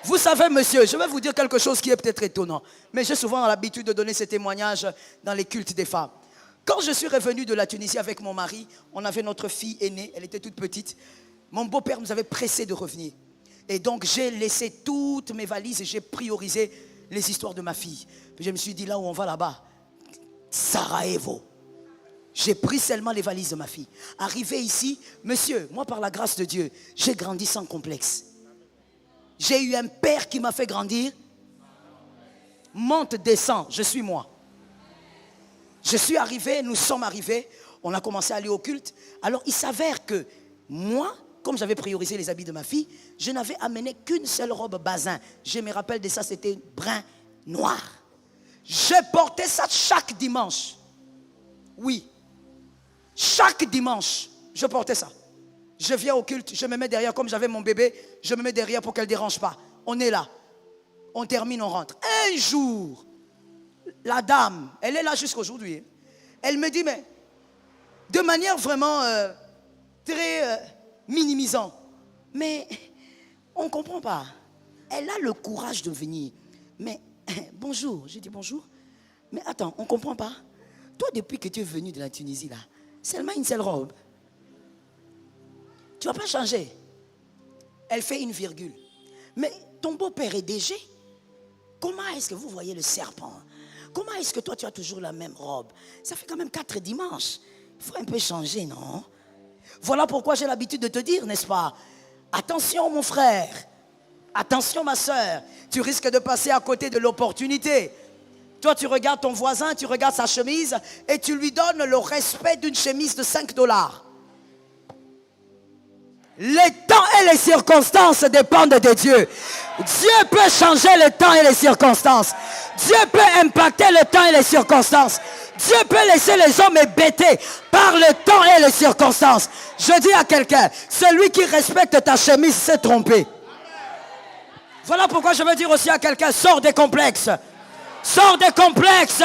Vous savez, monsieur, je vais vous dire quelque chose qui est peut-être étonnant, mais j'ai souvent l'habitude de donner ces témoignages dans les cultes des femmes. Quand je suis revenu de la Tunisie avec mon mari, on avait notre fille aînée, elle était toute petite. Mon beau-père nous avait pressé de revenir. Et donc, j'ai laissé toutes mes valises et j'ai priorisé les histoires de ma fille. Puis je me suis dit, là où on va là-bas, Sarajevo. J'ai pris seulement les valises de ma fille. Arrivé ici, monsieur, moi par la grâce de Dieu, j'ai grandi sans complexe. J'ai eu un père qui m'a fait grandir. Monte, descend, je suis moi. Je suis arrivé, nous sommes arrivés, on a commencé à aller au culte. Alors il s'avère que moi, comme j'avais priorisé les habits de ma fille, je n'avais amené qu'une seule robe basin. Je me rappelle de ça, c'était brun noir. Je portais ça chaque dimanche. Oui. Chaque dimanche, je portais ça. Je viens au culte, je me mets derrière, comme j'avais mon bébé, je me mets derrière pour qu'elle ne dérange pas. On est là. On termine, on rentre. Un jour, la dame, elle est là jusqu'à aujourd'hui. Elle me dit, mais de manière vraiment très minimisante, mais on ne comprend pas. Elle a le courage de venir. Mais bonjour, j'ai dit bonjour. Mais attends, on ne comprend pas. Toi, depuis que tu es venu de la Tunisie, là, seulement une seule robe. Tu ne vas pas changer. Elle fait une virgule. Mais ton beau-père est DG. Comment est-ce que vous voyez le serpent? Comment est-ce que toi, tu as toujours la même robe? Ça fait quand même 4 dimanches. Il faut un peu changer, non? Voilà pourquoi j'ai l'habitude de te dire, n'est-ce pas? Attention, mon frère. Attention, ma soeur. Tu risques de passer à côté de l'opportunité. Toi, tu regardes ton voisin, tu regardes sa chemise et tu lui donnes le respect d'une chemise de 5 $. Les temps et les circonstances dépendent de Dieu. Dieu peut changer le temps et les circonstances. Dieu peut impacter le temps et les circonstances. Dieu peut laisser les hommes hébétés par le temps et les circonstances. Je dis à quelqu'un, celui qui respecte ta chemise s'est trompé. Voilà pourquoi je veux dire aussi à quelqu'un, sors des complexes. Sors des complexes.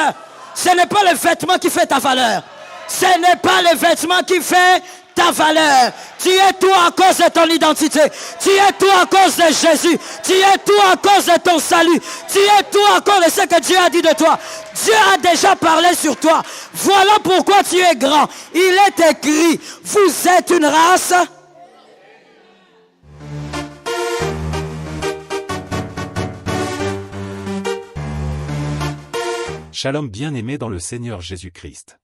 Ce n'est pas le vêtement qui fait ta valeur. Ce n'est pas le vêtement qui fait ta valeur. Tu es tout à cause de ton identité. Tu es tout à cause de Jésus. Tu es tout à cause de ton salut. Tu es tout à cause de ce que Dieu a dit de toi. Dieu a déjà parlé sur toi. Voilà pourquoi tu es grand. Il est écrit, vous êtes une race. Shalom bien-aimé dans le Seigneur Jésus-Christ.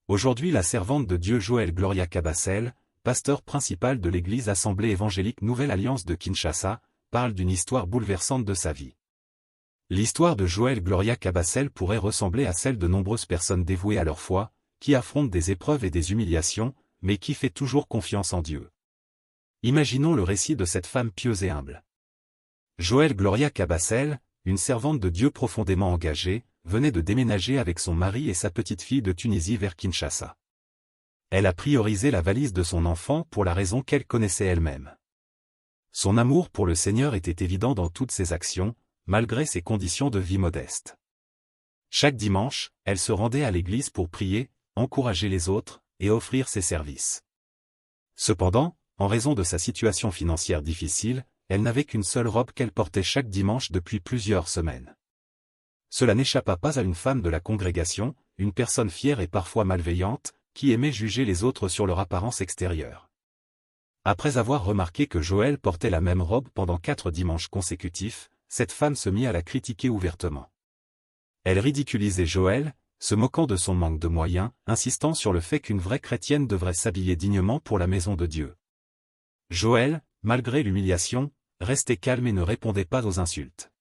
Aujourd'hui la servante de Dieu Joël Gloria Cabassel, pasteur principal de l'église Assemblée évangélique Nouvelle Alliance de Kinshasa, parle d'une histoire bouleversante de sa vie. L'histoire de Joël Gloria Cabassel pourrait ressembler à celle de nombreuses personnes dévouées à leur foi, qui affrontent des épreuves et des humiliations, mais qui fait toujours confiance en Dieu. Imaginons le récit de cette femme pieuse et humble. Joël Gloria Cabassel, une servante de Dieu profondément engagée, venait de déménager avec son mari et sa petite-fille de Tunisie vers Kinshasa. Elle a priorisé la valise de son enfant pour la raison qu'elle connaissait elle-même. Son amour pour le Seigneur était évident dans toutes ses actions, malgré ses conditions de vie modestes. Chaque dimanche, elle se rendait à l'église pour prier, encourager les autres, et offrir ses services. Cependant, en raison de sa situation financière difficile, elle n'avait qu'une seule robe qu'elle portait chaque dimanche depuis plusieurs semaines. Cela n'échappa pas à une femme de la congrégation, une personne fière et parfois malveillante, qui aimait juger les autres sur leur apparence extérieure. Après avoir remarqué que Joël portait la même robe pendant 4 dimanches consécutifs, cette femme se mit à la critiquer ouvertement. Elle ridiculisait Joël, se moquant de son manque de moyens, insistant sur le fait qu'une vraie chrétienne devrait s'habiller dignement pour la maison de Dieu. Joël, malgré l'humiliation, restait calme et ne répondait pas aux insultes.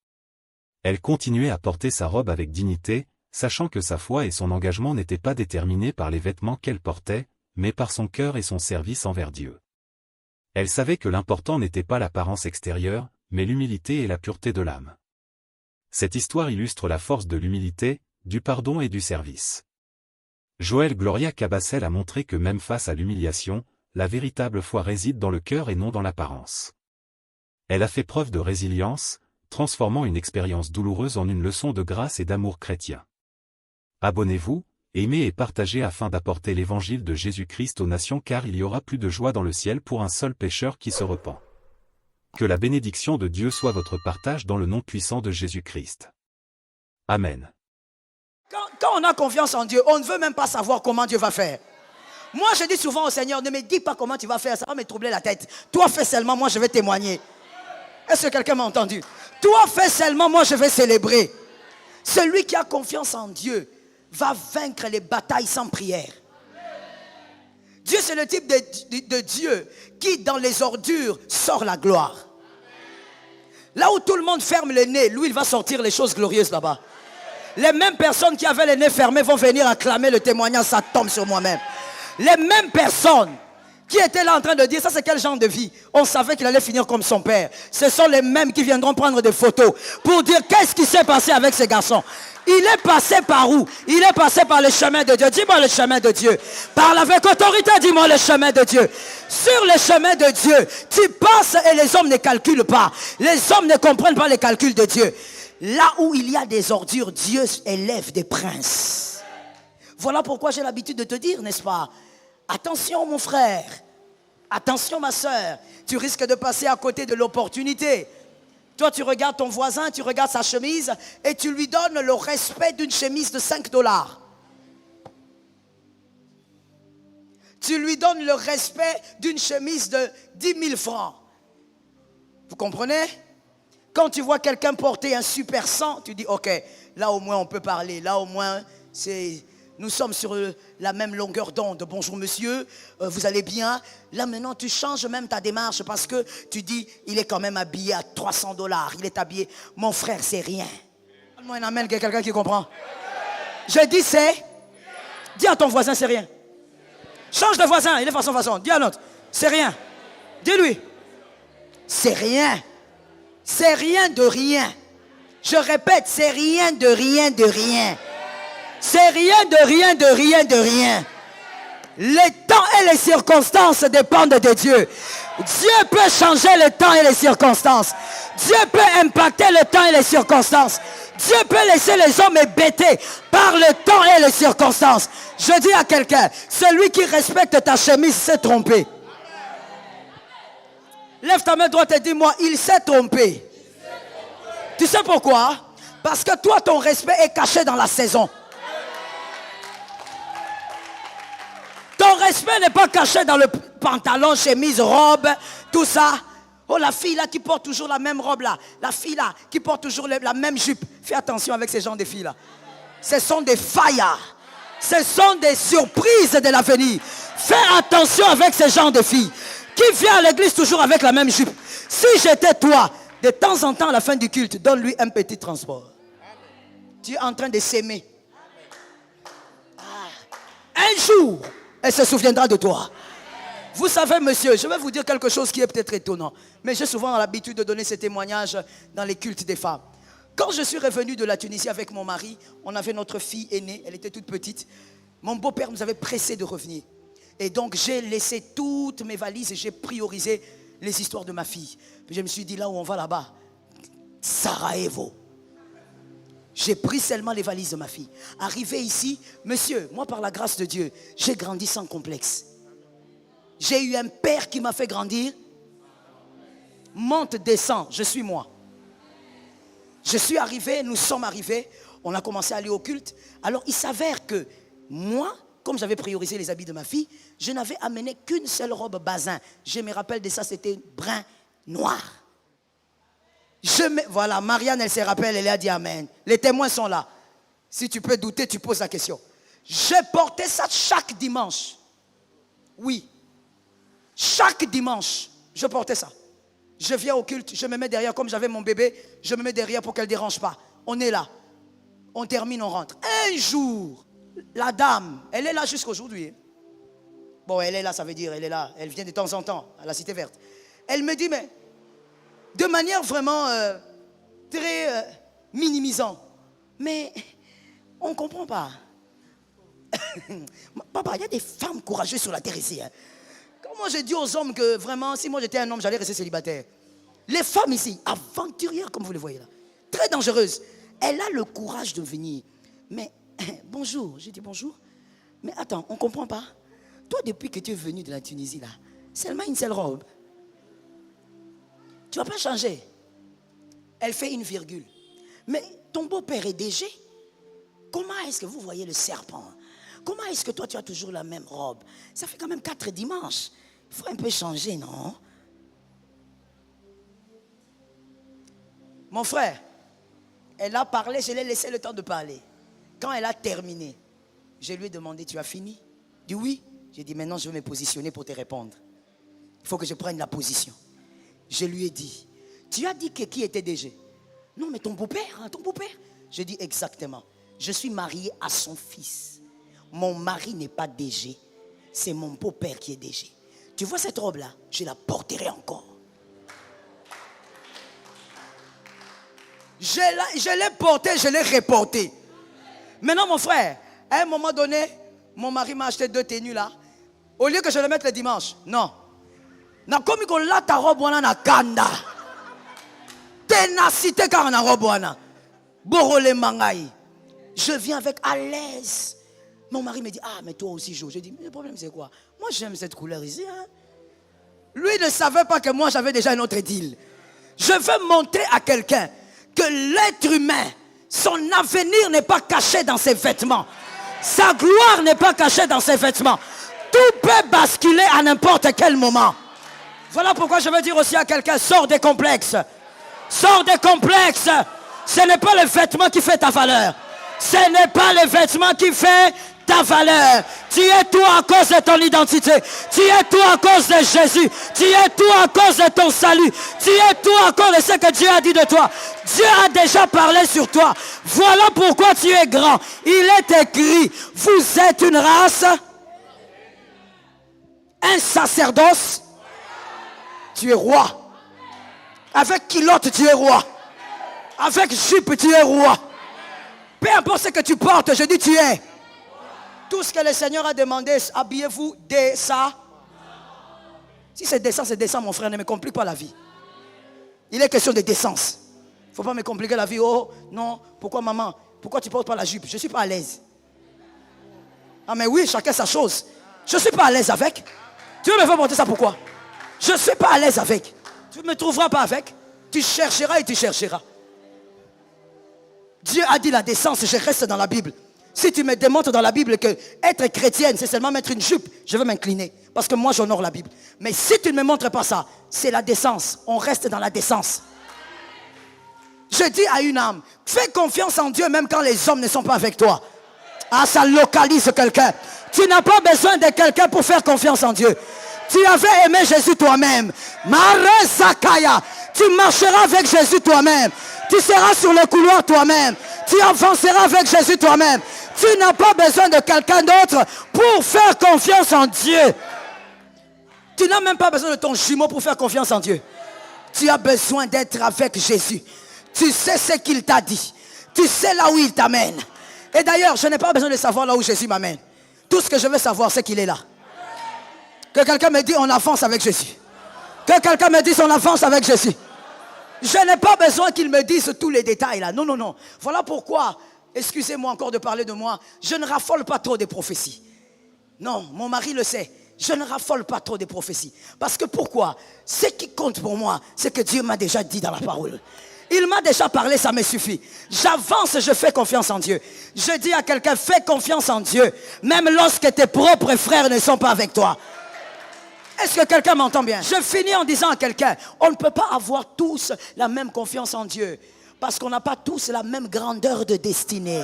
Elle continuait à porter sa robe avec dignité, sachant que sa foi et son engagement n'étaient pas déterminés par les vêtements qu'elle portait, mais par son cœur et son service envers Dieu. Elle savait que l'important n'était pas l'apparence extérieure, mais l'humilité et la pureté de l'âme. Cette histoire illustre la force de l'humilité, du pardon et du service. Joël Gloria Cabassel a montré que même face à l'humiliation, la véritable foi réside dans le cœur et non dans l'apparence. Elle a fait preuve de résilience, transformant une expérience douloureuse en une leçon de grâce et d'amour chrétien. Abonnez-vous, aimez et partagez afin d'apporter l'évangile de Jésus-Christ aux nations car il y aura plus de joie dans le ciel pour un seul pécheur qui se repent. Que la bénédiction de Dieu soit votre partage dans le nom puissant de Jésus-Christ. Amen. Quand on a confiance en Dieu, on ne veut même pas savoir comment Dieu va faire. Moi, je dis souvent au Seigneur, ne me dis pas comment tu vas faire, ça va me troubler la tête. Toi, fais seulement, moi, je vais témoigner. Est-ce que quelqu'un m'a entendu? Toi, fais seulement, moi, je vais célébrer. Celui qui a confiance en Dieu va vaincre les batailles sans prière. Dieu, c'est le type de Dieu qui, dans les ordures, sort la gloire. Là où tout le monde ferme le nez, lui, il va sortir les choses glorieuses là-bas. Les mêmes personnes qui avaient les nez fermés vont venir acclamer le témoignage, ça tombe sur moi-même. Les mêmes personnes qui étaient là en train de dire, ça c'est quel genre de vie? On savait qu'il allait finir comme son père. Ce sont les mêmes qui viendront prendre des photos pour dire qu'est-ce qui s'est passé avec ces garçons. Il est passé par où? Il est passé par le chemin de Dieu. Dis-moi le chemin de Dieu. Parle avec autorité, dis-moi le chemin de Dieu. Sur le chemin de Dieu, tu passes et les hommes ne calculent pas. Les hommes ne comprennent pas les calculs de Dieu. Là où il y a des ordures, Dieu élève des princes. Voilà pourquoi j'ai l'habitude de te dire, n'est-ce pas? Attention mon frère, attention ma soeur, tu risques de passer à côté de l'opportunité. Toi tu regardes ton voisin, tu regardes sa chemise et tu lui donnes le respect d'une chemise de 5 $. Tu lui donnes le respect d'une chemise de 10 000 francs. Vous comprenez? Quand tu vois quelqu'un porter un super 100, tu dis ok, là au moins on peut parler, là au moins nous sommes sur la même longueur d'onde. Bonjour monsieur, vous allez bien? Là maintenant tu changes même ta démarche parce que tu dis il est quand même habillé à 300 $, il est habillé, mon frère c'est rien. Donne-moi un amen, quelqu'un qui comprend. Je dis c'est, dis à ton voisin c'est rien. Change de voisin, il est façon, dis à l'autre, c'est rien. Dis-lui, c'est rien. C'est rien de rien. Je répète, c'est rien de rien de rien. C'est rien de rien de rien de rien. Les temps et les circonstances dépendent de Dieu. Dieu peut changer le temps et les circonstances. Dieu peut impacter le temps et les circonstances. Dieu peut laisser les hommes hébétés par le temps et les circonstances. Je dis à quelqu'un, celui qui respecte ta chemise s'est trompé. Lève ta main droite et dis-moi, il s'est trompé. Tu sais pourquoi? Parce que toi, ton respect est caché dans la saison. Ton respect n'est pas caché dans le pantalon, chemise, robe, tout ça. Oh, la fille là qui porte toujours la même robe là. La fille là qui porte toujours la même jupe. Fais attention avec ces gens de filles là. Ce sont des faillas. Ce sont des surprises de l'avenir. Fais attention avec ces gens de filles qui viennent à l'église toujours avec la même jupe. Si j'étais toi, de temps en temps à la fin du culte, donne-lui un petit transport. Tu es en train de s'aimer. Un jour, elle se souviendra de toi. Vous savez, monsieur, je vais vous dire quelque chose qui est peut-être étonnant, mais j'ai souvent l'habitude de donner ces témoignages dans les cultes des femmes. Quand je suis revenu de la Tunisie avec mon mari, on avait notre fille aînée, elle était toute petite. Mon beau-père nous avait pressé de revenir. Et donc, j'ai laissé toutes mes valises et j'ai priorisé les histoires de ma fille. Puis je me suis dit, là où on va là-bas, Sarajevo. J'ai pris seulement les valises de ma fille. Arrivé ici, monsieur, moi par la grâce de Dieu, j'ai grandi sans complexe. J'ai eu un père qui m'a fait grandir. Monte, descend, je suis moi. Je suis arrivé, nous sommes arrivés, on a commencé à aller au culte. Alors il s'avère que moi, comme j'avais priorisé les habits de ma fille, je n'avais amené qu'une seule robe bazin. Je me rappelle de ça, c'était brun noir. Voilà, Marianne, elle se rappelle, elle a dit amen. Les témoins sont là. Si tu peux douter, tu poses la question. Je portais ça chaque dimanche. Oui. Chaque dimanche, je portais ça. Je viens au culte, je me mets derrière, comme j'avais mon bébé, je me mets derrière pour qu'elle ne dérange pas. On est là. On termine, on rentre. Un jour, la dame, elle est là jusqu'aujourd'hui. Bon, elle est là, ça veut dire, elle est là. Elle vient de temps en temps à la Cité Verte. Elle me dit, mais de manière vraiment très minimisante. Mais on ne comprend pas. Papa, il y a des femmes courageuses sur la terre ici. Hein. Comment je dis aux hommes que vraiment, si moi j'étais un homme, j'allais rester célibataire. Les femmes ici, aventurières comme vous les voyez là, très dangereuses. Elle a le courage de venir. Mais bonjour, j'ai dit bonjour. Mais attends, on ne comprend pas. Toi, depuis que tu es venu de la Tunisie là, seulement une seule robe. Tu ne vas pas changer. Elle fait une virgule. Mais ton beau-père est DG. Comment est-ce que vous voyez le serpent? Comment est-ce que toi tu as toujours la même robe? Ça fait quand même 4 dimanches. Il faut un peu changer, non? Mon frère, elle a parlé, je l'ai laissé le temps de parler. Quand elle a terminé, je lui ai demandé, tu as fini? Il dit oui. J'ai dit, maintenant je vais me positionner pour te répondre. Il faut que je prenne la position. Je lui ai dit, tu as dit que qui était DG? Non, mais ton beau-père, hein, ton beau-père. Je dis exactement, je suis marié à son fils. Mon mari n'est pas DG, c'est mon beau-père qui est DG. Tu vois cette robe-là, je la porterai encore. Je l'ai portée, je l'ai reportée. Maintenant, mon frère, à un moment donné, mon mari m'a acheté 2 tenues là. Au lieu que je le mette le dimanche, non. Na komi ko la ta robe wana na kanda. Ténacité car na robe wana. Borole mangai. Je viens avec à l'aise. Mon mari me dit, ah mais toi aussi Jo. Je dis, mais le problème c'est quoi? Moi j'aime cette couleur ici. Hein? Lui ne savait pas que moi j'avais déjà un autre deal. Je veux montrer à quelqu'un que l'être humain, son avenir n'est pas caché dans ses vêtements. Sa gloire n'est pas cachée dans ses vêtements. Tout peut basculer à n'importe quel moment. Voilà pourquoi je veux dire aussi à quelqu'un, sors des complexes. Sors des complexes. Ce n'est pas le vêtement qui fait ta valeur. Ce n'est pas le vêtement qui fait ta valeur. Tu es toi à cause de ton identité. Tu es toi à cause de Jésus. Tu es toi à cause de ton salut. Tu es toi à cause de ce que Dieu a dit de toi. Dieu a déjà parlé sur toi. Voilà pourquoi tu es grand. Il est écrit, vous êtes une race, un sacerdoce. Tu es roi. Avec culotte, tu es roi. Avec jupe, tu es roi. Peu importe ce que tu portes, je dis tu es. Tout ce que le Seigneur a demandé, habillez-vous décent. Si c'est décent, mon frère, ne me complique pas la vie. Il est question de décence. Il ne faut pas me compliquer la vie. Oh, non, pourquoi maman? Pourquoi tu ne portes pas la jupe? Je ne suis pas à l'aise. Ah mais oui, chacun sa chose. Je ne suis pas à l'aise avec. Tu veux me faire porter ça pourquoi? Je ne suis pas à l'aise avec. Tu ne me trouveras pas avec. Tu chercheras et tu chercheras. Dieu a dit la décence, je reste dans la Bible. Si tu me démontres dans la Bible que être chrétienne, c'est seulement mettre une jupe, je vais m'incliner. Parce que moi, j'honore la Bible. Mais si tu ne me montres pas ça, c'est la décence. On reste dans la décence. Je dis à une âme, fais confiance en Dieu même quand les hommes ne sont pas avec toi. Ah, ça localise quelqu'un. Tu n'as pas besoin de quelqu'un pour faire confiance en Dieu. Tu avais aimé Jésus toi-même. Maresakaya. Tu marcheras avec Jésus toi-même. Tu seras sur le couloir toi-même. Tu avanceras avec Jésus toi-même. Tu n'as pas besoin de quelqu'un d'autre pour faire confiance en Dieu. Tu n'as même pas besoin de ton jumeau pour faire confiance en Dieu. Tu as besoin d'être avec Jésus. Tu sais ce qu'il t'a dit. Tu sais là où il t'amène. Et d'ailleurs, je n'ai pas besoin de savoir là où Jésus m'amène. Tout ce que je veux savoir, c'est qu'il est là. Que quelqu'un me dise on avance avec Jésus. Que quelqu'un me dise on avance avec Jésus. Je n'ai pas besoin qu'il me dise tous les détails là. Non, non, non. Voilà pourquoi, excusez-moi encore de parler de moi, je ne raffole pas trop des prophéties. Non, mon mari le sait. Je ne raffole pas trop des prophéties. Parce que pourquoi? Ce qui compte pour moi, c'est que Dieu m'a déjà dit dans la parole. Il m'a déjà parlé, ça me suffit. J'avance, je fais confiance en Dieu. Je dis à quelqu'un, fais confiance en Dieu. Même lorsque tes propres frères ne sont pas avec toi. Est-ce que quelqu'un m'entend bien? Je finis en disant à quelqu'un, on ne peut pas avoir tous la même confiance en Dieu. Parce qu'on n'a pas tous la même grandeur de destinée.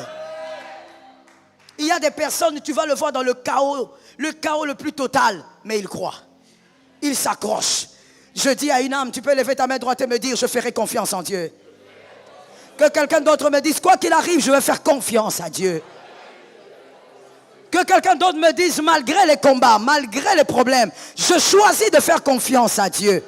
Il y a des personnes, tu vas le voir dans le chaos le plus total. Mais il croit. Il s'accroche. Je dis à une âme, tu peux lever ta main droite et me dire, je ferai confiance en Dieu. Que quelqu'un d'autre me dise, quoi qu'il arrive, je vais faire confiance à Dieu. Que quelqu'un d'autre me dise, malgré les combats, malgré les problèmes, je choisis de faire confiance à Dieu.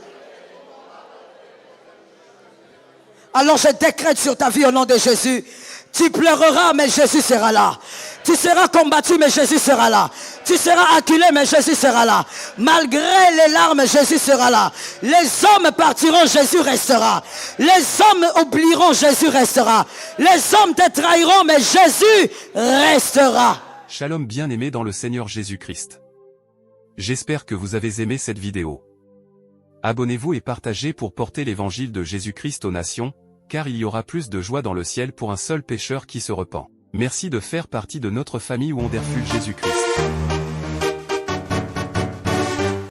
Alors je décrète sur ta vie au nom de Jésus. Tu pleureras, mais Jésus sera là. Tu seras combattu, mais Jésus sera là. Tu seras acculé, mais Jésus sera là. Malgré les larmes, Jésus sera là. Les hommes partiront, Jésus restera. Les hommes oublieront, Jésus restera. Les hommes te trahiront, mais Jésus restera. Shalom bien-aimés dans le Seigneur Jésus-Christ. J'espère que vous avez aimé cette vidéo. Abonnez-vous et partagez pour porter l'évangile de Jésus-Christ aux nations, car il y aura plus de joie dans le ciel pour un seul pécheur qui se repent. Merci de faire partie de notre famille Wonderful Jésus-Christ.